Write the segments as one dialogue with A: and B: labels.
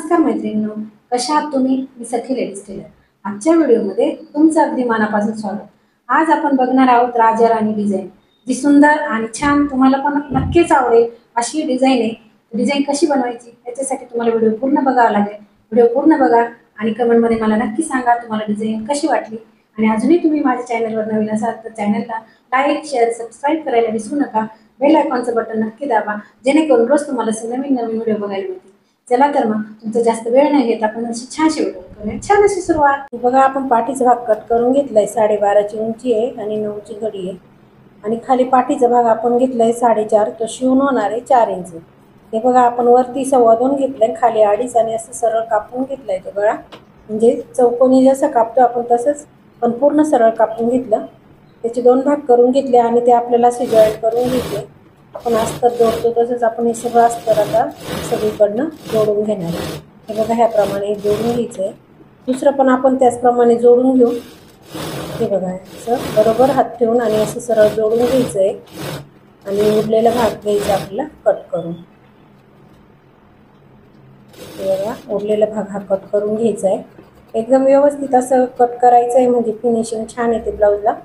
A: नमस्कार मैत्रिणींनो, कशा आहात तुम्ही? मी सखी लेडीज टेलर. आजच्या व्हिडिओमध्ये तुमचं अगदी मनापासून स्वागत. आज आपण बघणार आहोत राजा राणी डिझाईन. जी सुंदर आणि छान तुम्हाला पण नक्कीच आवडेल अशी डिझाईन आहे. डिझाईन कशी बनवायची याच्यासाठी तुम्हाला व्हिडिओ पूर्ण बघावा लागेल. व्हिडिओ पूर्ण बघा आणि कमेंटमध्ये मला नक्की सांगा तुम्हाला डिझाईन कशी वाटली. आणि अजूनही तुम्ही माझ्या चॅनलवर नवीन असाल तर चॅनलला लाईक, शेअर, सबस्क्राईब करायला विसरू नका. बेल आयकॉनचं बटन नक्की दाबा, जेणेकरून रोज तुम्हाला नवीन नवीन व्हिडिओ बघायला मिळतील. चला तर मग तुमचं जास्त वेळ नाही घेत आपण अशी छानशी व्हिडिओ करूया. छान अशी सुरुवात. बघा आपण पाठीचा भाग कट करून घेतलाय. 12.5ची उंची आहे आणि 9ची घडी आहे. आणि खाली पाठीचा भाग आपण घेतलाय 4.5. तो शिवून होणार आहे 4 इंच. हे बघा आपण वरती 2.25 घेतलाय, खाली 2.5 आणि असं सरळ कापून घेतलाय तो गळा. म्हणजे चौकोनी जसं कापतो आपण तसंच पण पूर्ण सरळ कापून घेतलं. त्याचे 2 भाग करून घेतले आणि ते आपल्याला असे जॉईंट करून घेतले. आपण अस्तर जोडतो तसंच आपण हे सगळं अस्तर आता सगळीकडनं जोडून घेणार आहे. हे बघा ह्याप्रमाणे जोडून घ्यायचं आहे. दुसरं पण आपण त्याचप्रमाणे जोडून घेऊ. हे बघा असं बरोबर हात ठेवून आणि असं सरळ जोडून घ्यायचं आहे आणि उरलेला भाग घ्यायचा आपल्याला कट करून. हे बघा उरलेला भाग हा कट करून घ्यायचा आहे. एकदम व्यवस्थित असं कट करायचं आहे म्हणजे फिनिशिंग छान येते ब्लाऊजला.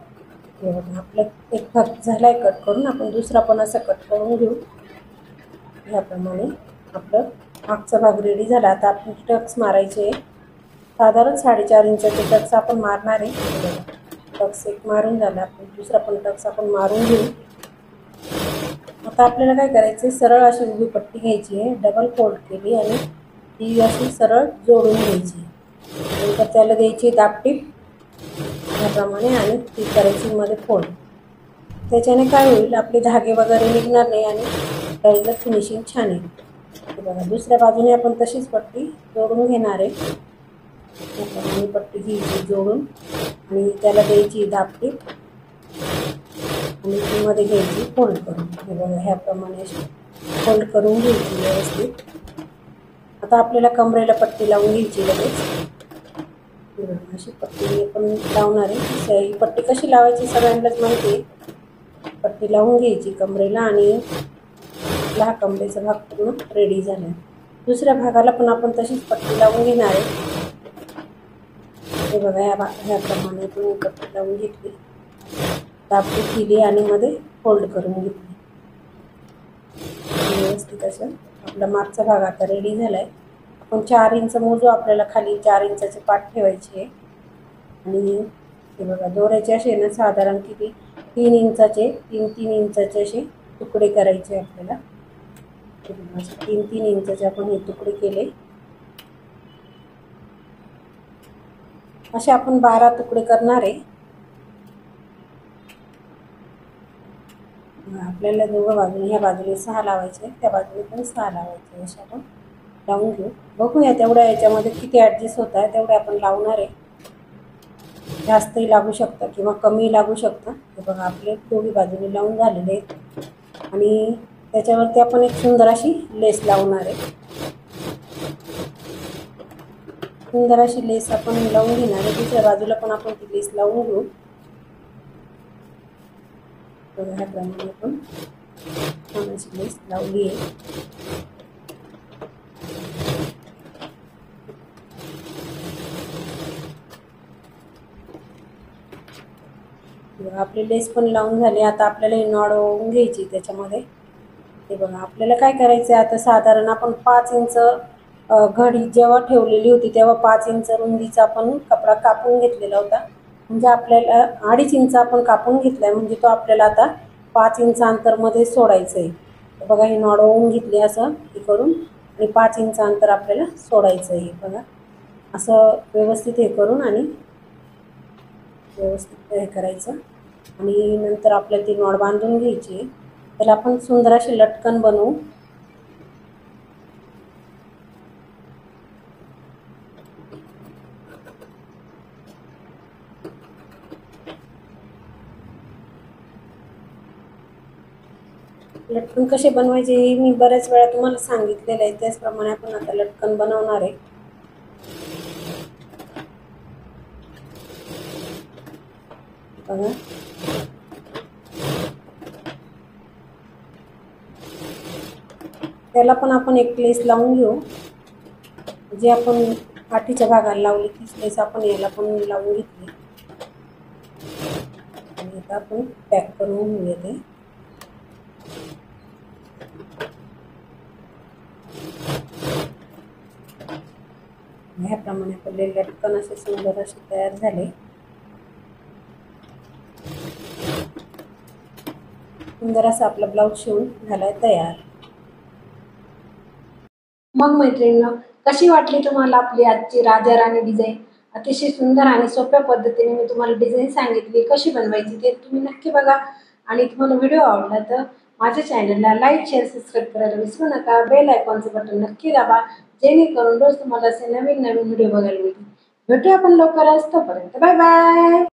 A: हे बघा आपला एक भाग झाला आहे कट करून. आपण दुसरा पण असं कट करून घेऊ. ह्याप्रमाणे आपलं मागचा भाग रेडी झाला. आता आपण टक्स मारायचे. साधारण 4.5 इंचाचे टक्स आपण मारणार आहे. टक्स एक मारून झाला. आपण दुसरा पण टक्स आपण मारून घेऊ. आता आपल्याला काय करायचं, सरळ अशी उभी पट्टी घ्यायची आहे, डबल फोल्ड केली आणि ती अशी सरळ जोडून घ्यायची. नंतर त्याला द्यायची दाबटीप याप्रमाणे आणि ती करायची मध्ये फोल्ड. त्याच्याने काय होईल, आपले धागे वगैरे निघणार नाही आणि ब्लाऊजला फिनिशिंग छान येईल. बघा दुसऱ्या बाजूने आपण तशीच पट्टी जोडून घेणार आहे. याप्रमाणे पट्टी घ्यायची जोडून आणि त्याला द्यायची दाबटीप आणि ती मध्ये घ्यायची फोल्ड करून. हे बघा ह्याप्रमाणे फोल्ड करून घ्यायची व्यवस्थित. आता आपल्याला कमरेला पट्टी लावून घ्यायची लगेच. अशी पट्टी आपण लावणार आहे. ही पट्टी कशी लावायची सगळ्यांनाच माहिती आहे. पट्टी लावून घ्यायची कमरेला आणि हा कमरेचा भाग पूर्ण रेडी झाला. दुसऱ्या भागाला पण आपण तशीच पट्टी लावून घेणार आहे. हे बघा ह्याप्रमाणे पण पट्टी लावून घेतली, दाबटी केली आणि मध्ये फोल्ड करून घेतली. व्यवस्थित असं आपला मागचा भाग आता रेडी झाला आहे. आपण 4 इंच मोजू. आपल्याला खाली 4 इंचाचे पाठ ठेवायचे आहे. आणि हे बघा दोऱ्याचे असे ना साधारण किती 3 इंचाचे 3 इंचाचे असे तुकडे करायचे आपल्याला. 3 इंचाचे आपण हे तुकडे केले. असे आपण 12 तुकडे करणार आहे. आपल्याला दोघं बाजूने, ह्या बाजूने 6 लावायचे, त्या बाजूने पण 6 लावायचे. असे आपण लावून घेऊ. बघूया तेवढ्या याच्यामध्ये किती ॲडजस्ट होत आहे तेवढे आपण लावणार आहे. जास्तही लागू शकतं किंवा कमी लागू शकतं. हे बघा आपले दोन्ही बाजूने लावून झालेले आहेत आणि त्याच्यावरती आपण एक सुंदर अशी लेस लावणार आहे. सुंदर अशी लेस आपण लावून घेणार आहे. दुसऱ्या बाजूला पण आपण ती लेस लावून घेऊ. बघा ह्याप्रमाणे आपण छान अशी लेस लावली आहे. आपली लेस पण लावून झाली. आता आपल्याला ही नॉड ओवून घ्यायची त्याच्यामध्ये. हे बघा आपल्याला काय करायचं आहे, आता साधारण आपण 5 इंच घडी जेव्हा ठेवलेली होती तेव्हा 5 इंच रुंदीचा आपण कपडा कापून घेतलेला होता. म्हणजे आपल्याला 2.5 इंच आपण कापून घेतला आहे. म्हणजे तो आपल्याला आता 5 इंच अंतरमध्ये सोडायचं आहे. बघा ही नॉड ओवून घेतली असं हे करून आणि 5 इंच अंतर आपल्याला सोडायचं आहे. बघा असं व्यवस्थित हे करून आणि व्यवस्थित हे करायचं आणि नंतर आपल्याला ती नॉड बांधून घ्यायची. त्याला आपण सुंदर अशी लटकन बनवू. लटकन कसे बनवायचे हे मी बऱ्याच वेळा तुम्हाला सांगितलेलं आहे. त्याचप्रमाणे आपण आता लटकन बनवणार आहे. बघा त्याला पण आपण एक लेस लावून घेऊ. जे आपण पाठीच्या भागाला लावली तीच लेस आपण याला पण लावून घेतली आणि आता आपण पॅक करून घेते. ह्याप्रमाणे आपले लटकन असे सुंदर असे तयार झाले. सुंदर असा आपला ब्लाऊज शिवून झालाय तयार. मग मैत्रिणींनो, कशी वाटली तुम्हाला आपली आजची राजा राणी डिझाईन? अतिशय सुंदर आणि सोप्या पद्धतीने मी तुम्हाला डिझाईन सांगितली कशी बनवायची ते तुम्ही नक्की बघा. आणि तुम्हाला व्हिडिओ आवडला तर माझ्या चॅनलला लाईक शेअर सबस्क्राईब करायला विसरू नका. बेल आयकॉनचं बटन नक्की दाबा, जेणेकरून रोज तुम्हाला असे नवीन नवीन व्हिडिओ बघायला मिळतील. भेटूया आपण लवकरच. तोपर्यंत बाय बाय.